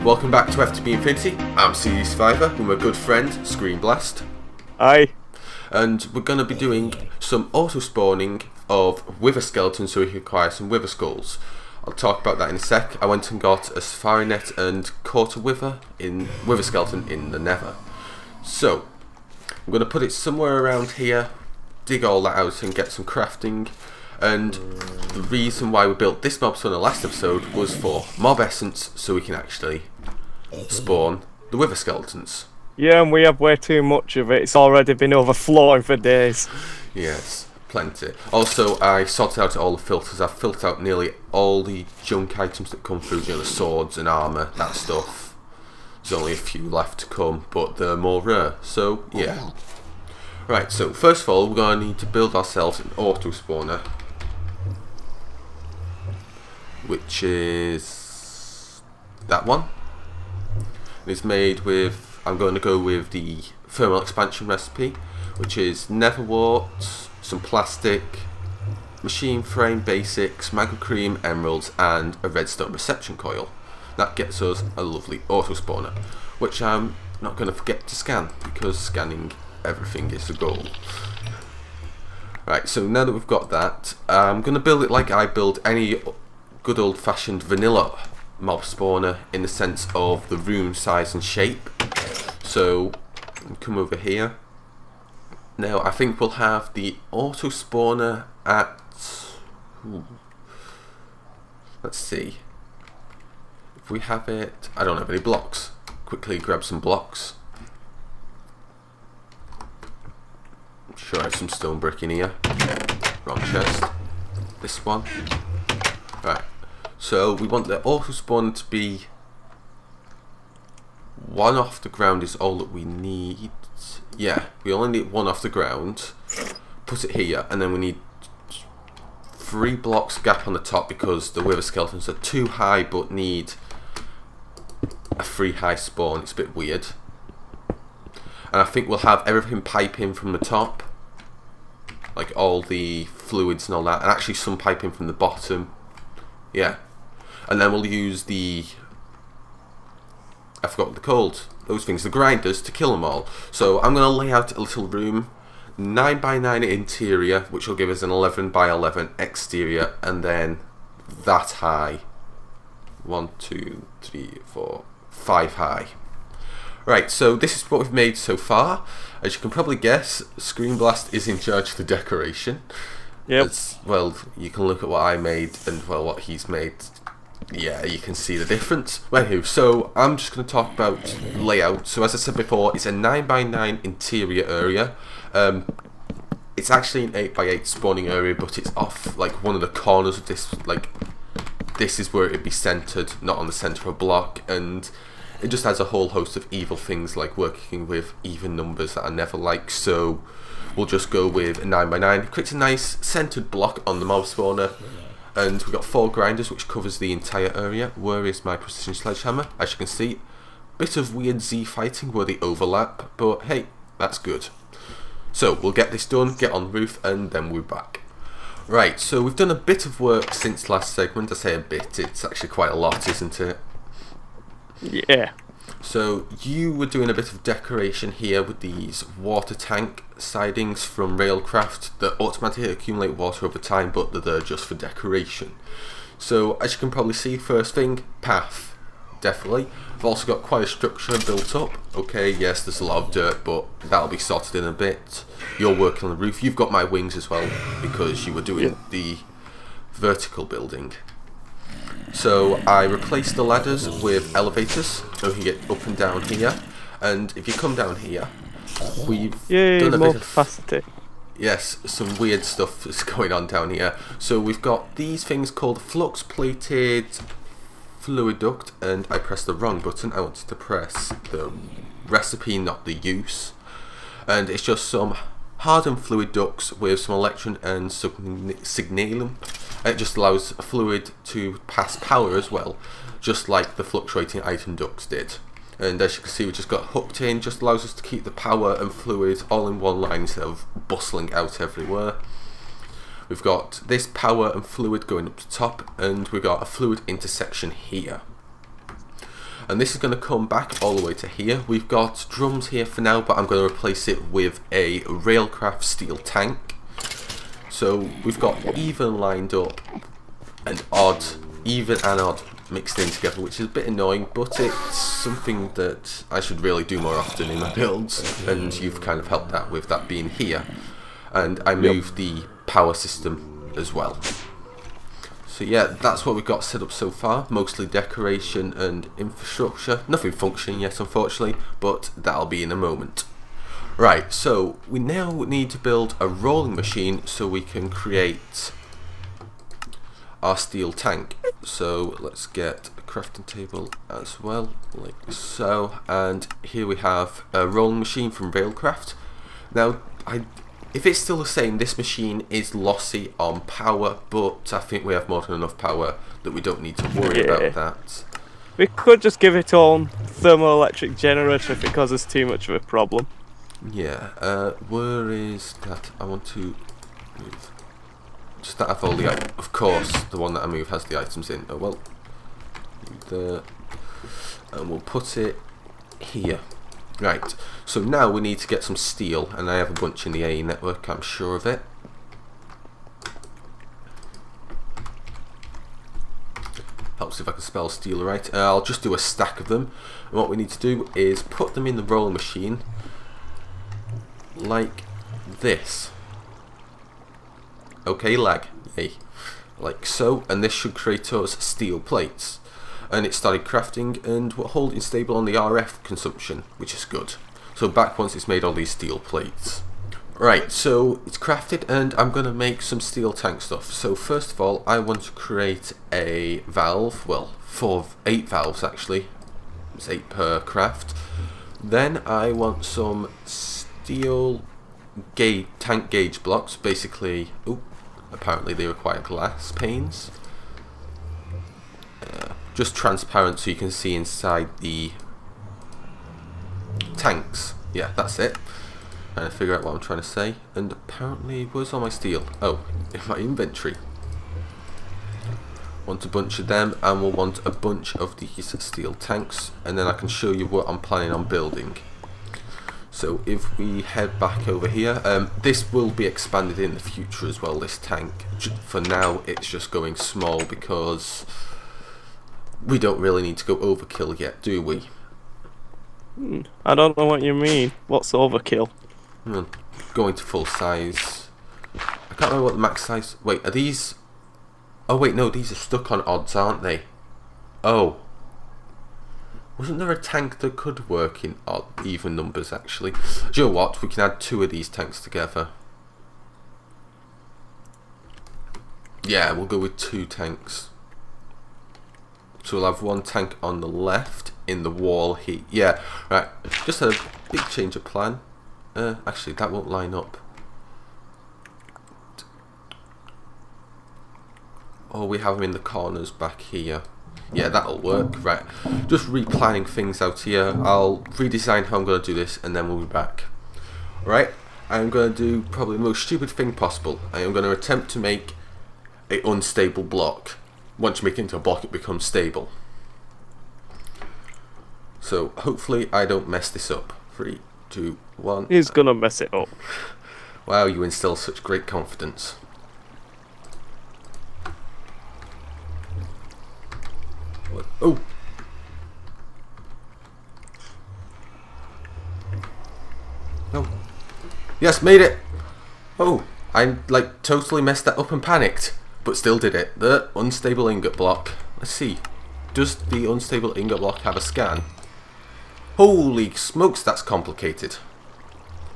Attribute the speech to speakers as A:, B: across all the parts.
A: welcome back to FTB Infinity. I'm CZSurvivor with my good friend ScreenBlast.
B: Hi.
A: And we're going to be doing some auto-spawning of wither skeletons so we can acquire some wither skulls. I'll talk about that in a sec. I went and got a safari net and caught a wither skeleton in the nether. So, I'm going to put it somewhere around here, dig all that out and get some crafting. And the reason why we built this mob spawn in the last episode was for mobessence, so we can actually spawn the wither skeletons.
B: Yeah, and we have way too much of it. It's already been overflowing for days.
A: Yes, plenty. Also, I sorted out all the filters. I've filtered out nearly all the junk items that come through, you know, the swords and armour, that stuff. There's only a few left to come, but they're more rare, so yeah. Right, so first of all, we're going to need to build ourselves an auto spawner, which is that one. It's made with, I'm going to go with the thermal expansion recipe, which is nether wart, some plastic, machine frame basics, magma cream, emeralds, and a redstone reception coil. That gets us a lovely auto spawner, which I'm not going to forget to scan, because scanning everything is the goal. Right, so now that we've got that, I'm going to build it like I build any good old-fashioned vanilla mob spawner, in the sense of the room size and shape. So come over here. Now I think we'll have the auto spawner at, let's see if we have it. I don't have any blocks. Quickly grab some blocks. I'm sure I have some stone brick in here. Wrong chest. This one. Right. So we want the auto spawn to be one off the ground is all that we need. Yeah, we only need one off the ground. Put it here, and then we need 3 blocks gap on the top because the wither skeletons are too high but need a 3 high spawn. It's a bit weird. And I think we'll have everything piping from the top, like all the fluids and all that, and actually some piping from the bottom. Yeah. And then we'll use the, I forgot what they're called, those things, the grinders, to kill them all. So I'm going to lay out a little room, 9 by 9 interior, which will give us an 11 by 11 exterior, and then that high. 1, 2, 3, 4, 5 high. Right, so this is what we've made so far. As you can probably guess, ScreenBlast is in charge of the decoration.
B: Yep.
A: Well, you can look at what I made and, well, what he's made. Yeah, you can see the difference. Anywho, so I'm just going to talk about layout. So as I said before, it's a 9 by 9 interior area. It's actually an 8 by 8 spawning area, but it's off like one of the corners of this. Like, this is where it'd be centered, not on the center of a block, and it just has a whole host of evil things like working with even numbers that I never like. So we'll just go with a 9 by 9. It creates a nice centered block on the mob spawner. And we've got 4 grinders, which covers the entire area. Where is my precision sledgehammer? As you can see, bit of weird Z fighting where they overlap, but hey, that's good. So we'll get this done, get on the roof, and then we're back. Right, so we've done a bit of work since last segment. I say a bit, it's actually quite a lot, isn't it?
B: Yeah.
A: So you were doing a bit of decoration here with these water tank sidings from Railcraft that automatically accumulate water over time, but they're there just for decoration. So as you can probably see, first thing, path. Definitely. I've also got quite a structure built up. Okay, yes, there's a lot of dirt, but that'll be sorted in a bit. You're working on the roof. You've got my wings as well, because you were doing the vertical building. So I replaced the ladders with elevators, so you can get up and down here. And if you come down here, we've done a bit of
B: capacity.
A: Yes, some weird stuff is going on down here. So we've got these things called flux plated fluid duct, and I pressed the wrong button. I wanted to press the recipe, not the use. And it's just some hardened fluid ducts with some electron and some signalum. It just allows a fluid to pass power as well, just like the fluctuating iron ducts did. And as you can see, we just got hooked in, just allows us to keep the power and fluid all in one line instead of bustling out everywhere. We've got this power and fluid going up to top, and we've got a fluid intersection here. And this is going to come back all the way to here. We've got drums here for now, but I'm going to replace it with a railcraft steel tank. So we've got even lined up and odd, even and odd mixed in together, which is a bit annoying, but it's something that I should really do more often in my builds, and you've kind of helped that with that being here. And I moved the power system as well. So yeah, that's what we've got set up so far, mostly decoration and infrastructure. Nothing functioning yet, unfortunately, but that'll be in a moment. Right, so we now need to build a rolling machine so we can create our steel tank. So let's get a crafting table as well, like so. And here we have a rolling machine from Railcraft. Now, if it's still the same, this machine is lossy on power, but I think we have more than enough power that we don't need to worry about that.
B: We could just give it on thermoelectric generator if it causes too much of a problem.
A: Yeah, where is that? I want to move. Just that I have all the, of course, the one that I move has the items in. Oh well, there, and we'll put it here. Right, so now we need to get some steel, and I have a bunch in the AE network, I'm sure of it. Helps if I can spell steel right. I'll just do a stack of them, and what we need to do is put them in the rolling machine like this. Okay, lag, yay. Like so, and this should create us steel plates. And it started crafting, and we're holding stable on the RF consumption, which is good. So back once it's made all these steel plates. Right, so it's crafted, and I'm going to make some steel tank stuff. So first of all, I want to create a valve, well, 8 valves actually. It's 8 per craft. Then I want some steel tank gauge blocks, basically, apparently they require glass panes. Just transparent so you can see inside the tanks. Yeah, that's it. And I figure out what I'm trying to say. And apparently, where's all my steel? Oh, in my inventory. Want a bunch of them, and we'll want a bunch of these steel tanks, and then I can show you what I'm planning on building. So if we head back over here, this will be expanded in the future as well, this tank. For now, it's just going small because we don't really need to go overkill yet, do we?
B: I don't know what you mean. What's overkill?
A: Going to full size. I can't remember what the max size. Wait, are these? Oh wait, no, these are stuck on odds, aren't they? Oh. Wasn't there a tank that could work in even numbers actually? Do you know what? We can add 2 of these tanks together. Yeah, we'll go with 2 tanks. So we'll have 1 tank on the left in the wall here. Yeah, right. Just a big change of plan. Actually, that won't line up. Oh, we have them in the corners back here. Yeah, that'll work. Right. Just replanning things out here. I'll redesign how I'm going to do this, and then we'll be back. Right. I'm going to do probably the most stupid thing possible. I am going to attempt to make an unstable block. Once you make it into a block, it becomes stable. So hopefully I don't mess this up. 3, 2, 1.
B: He's gonna mess it up.
A: Wow, you instill such great confidence. Oh! No. Yes, made it! Oh, I like totally messed that up and panicked. But still did it. The unstable ingot block. Let's see. Does the unstable ingot block have a scan? Holy smokes, that's complicated.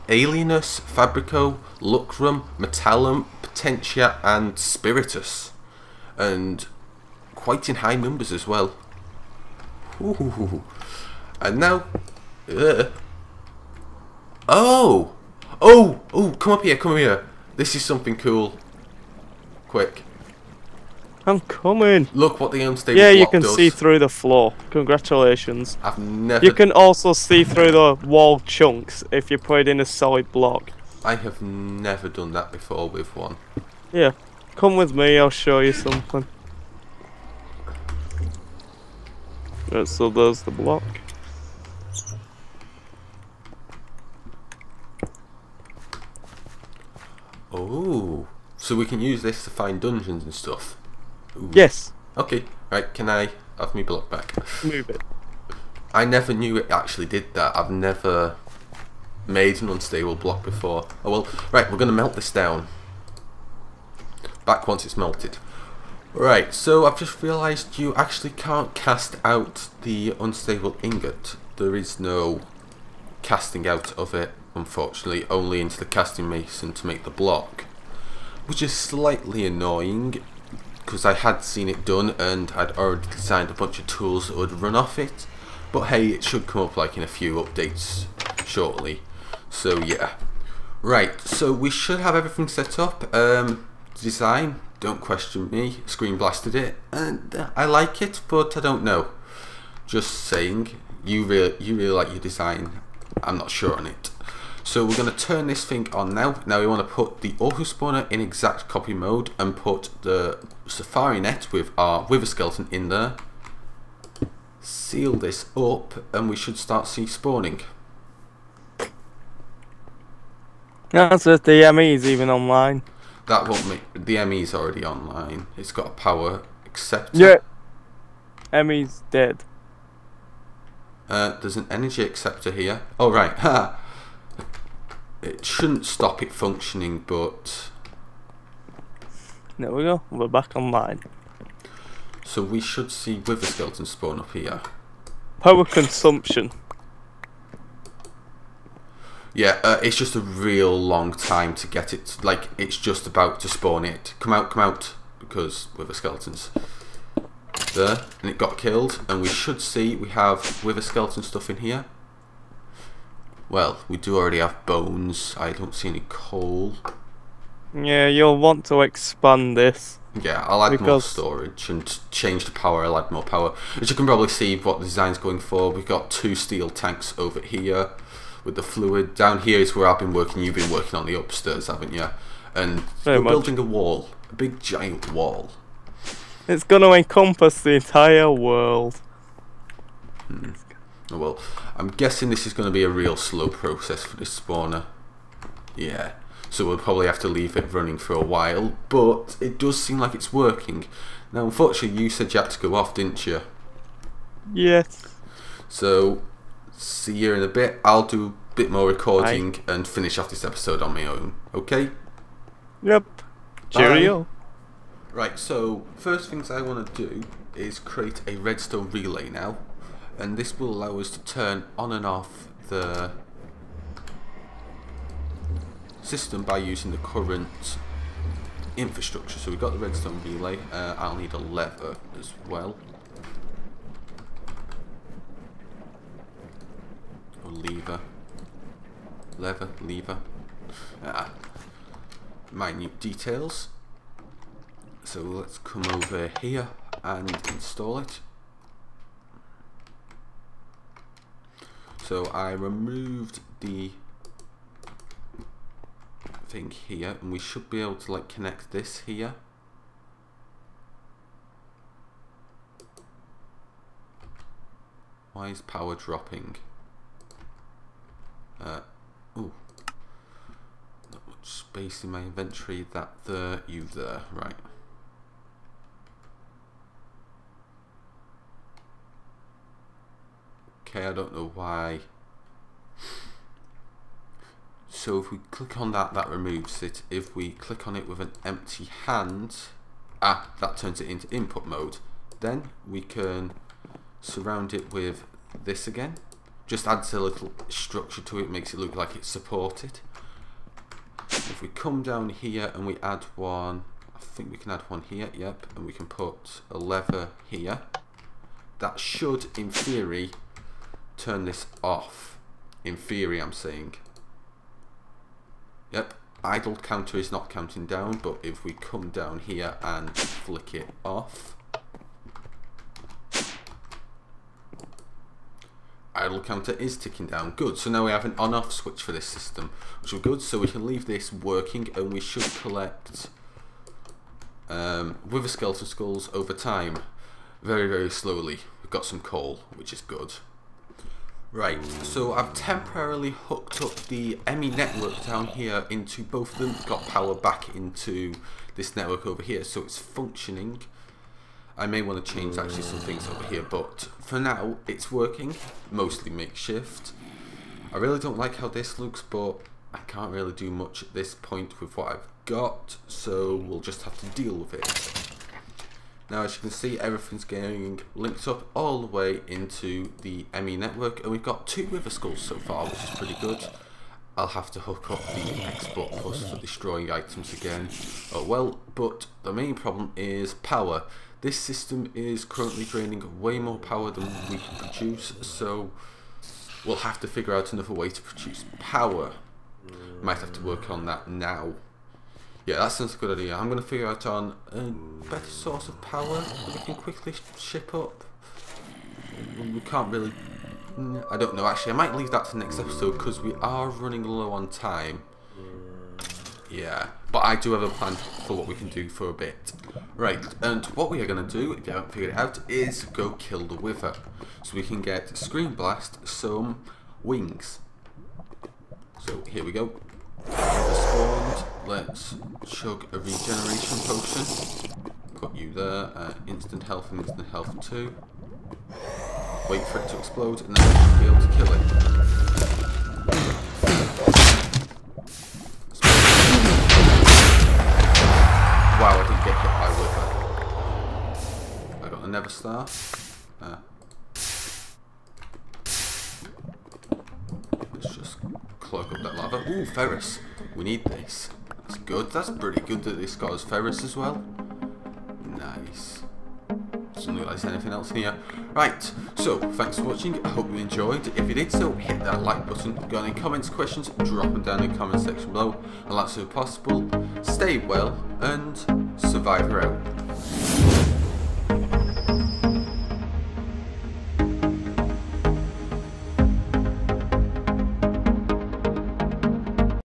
A: Alienus, Fabrico, Lucrum, Metallum, Potentia, and Spiritus. And quite in high numbers as well. Ooh. And now... Oh! Oh! Oh, come up here, come here. This is something cool. Quick.
B: I'm coming.
A: Look what the unstable
B: block does. Yeah, you can
A: does.
B: see through the floor. Congratulations.
A: I've never...
B: You can also see through the wall chunks if you put it in a solid block.
A: I have never done that before with one.
B: Yeah. Come with me, I'll show you something. Right, so there's the block.
A: Oh, so we can use this to find dungeons and stuff. Ooh.
B: Yes.
A: Okay, right, can I have me block back?
B: Move it.
A: I never knew it actually did that. I've never made an unstable block before. Oh well, right, we're going to melt this down. Back once it's melted. Right, so I've just realised you actually can't cast out the unstable ingot. There is no casting out of it, unfortunately, only into the casting mason to make the block. Which is slightly annoying, because I had seen it done and I'd already designed a bunch of tools that would run off it. But hey, it should come up like in a few updates shortly. So yeah. Right, so we should have everything set up. Design, don't question me, ScreenBlasted it, and I like it, but I don't know. Just saying, you really like your design, I'm not sure on it. So we're going to turn this thing on now. Now we want to put the auto spawner in exact copy mode and put the safari net with our wither skeleton in there. Seal this up and we should start spawning.
B: That's it, the ME's even online.
A: That won't make the ME's already online. It's got a power acceptor.
B: Yeah. ME's dead.
A: There's an energy acceptor here. Oh right, ha. It shouldn't stop it functioning, but
B: There we go. We're back online.
A: so we should see wither skeletons spawn up here.
B: Power consumption.
A: Yeah, it's just a real long time to get it. Like, it's just about to spawn it. Come out, because wither skeletons. There, and it got killed. And we should see we have wither skeleton stuff in here. Well, we do already have bones. I don't see any coal.
B: Yeah, you'll want to expand this.
A: Yeah, I'll add more storage and change the power. I'll add more power. As you can probably see what the design's going for. We've got 2 steel tanks over here with the fluid. Down here is where I've been working. You've been working on the upstairs, haven't you? And we're building a wall. A big giant wall.
B: It's going to encompass the entire world.
A: Oh, well, I'm guessing this is going to be a real slow process for this spawner. Yeah. So we'll probably have to leave it running for a while, but it does seem like it's working. Now, unfortunately, you said you had to go off, didn't you?
B: Yes.
A: So, see you in a bit. I'll do a bit more recording and finish off this episode on my own, okay?
B: Yep. Cheerio.
A: Right, so, first things I want to do is create a redstone relay now, and this will allow us to turn on and off the system by using the current infrastructure. So we've got the redstone relay. I'll need a lever as well. Or lever. Lever. Minute details. So let's come over here and install it. So I removed the thing here, and we should be able to like connect this here. Why is power dropping? Ooh, not much space in my inventory. That there, you there, right? Okay, I don't know why. So if we click on that, that removes it. If we click on it with an empty hand, that turns it into input mode. Then we can surround it with this again. Just adds a little structure to it, makes it look like it's supported. If we come down here and we add one, I think we can add one here, yep, and we can put a lever here. That should, in theory, turn this off. In theory, I'm saying. Yep, idle counter is not counting down, but if we come down here and flick it off, idle counter is ticking down. Good, so now we have an on-off switch for this system, which is good. So we can leave this working, and we should collect wither skeleton skulls over time, very, very slowly. got some coal, which is good. Right, so I've temporarily hooked up the ME network down here into both of them, got power back into this network over here, so it's functioning. I may want to change actually some things over here, but for now it's working, mostly makeshift. I really don't like how this looks, but I can't really do much at this point with what I've got, so we'll just have to deal with it. Now, as you can see, everything's getting linked up all the way into the ME network, and we've got 2 Wither Skulls so far, which is pretty good. I'll have to hook up the export plus for destroying items again. Oh well, but the main problem is power. This system is currently draining way more power than we can produce, so we'll have to figure out another way to produce power. Might have to work on that now. Yeah, that sounds a good idea. I'm going to figure out on a better source of power that we can quickly ship up. We can't really... I don't know, actually. I might leave that to the next episode because we are running low on time. Yeah, but I do have a plan for what we can do for a bit. Right, and what we are going to do, if you haven't figured it out, is go kill the Wither. So we can get ScreenBlast some wings. So here we go. Spawned. Let's chug a regeneration potion. Got you there. Instant health and instant health too. Wait for it to explode and then we'll be able to kill it. Wow, I didn't get hit by Wither. I got a Nether Star. Let's just cloak up that lava. Ooh, ferrous. We need this. That's good. That's pretty good that this got us ferrous as well. Nice. Doesn't look like there's anything else here. Right, so thanks for watching. I hope you enjoyed. If you did so, hit that like button. Got any comments, questions, drop them down in the comment section below. And that's so possible. Stay well and Survivor out.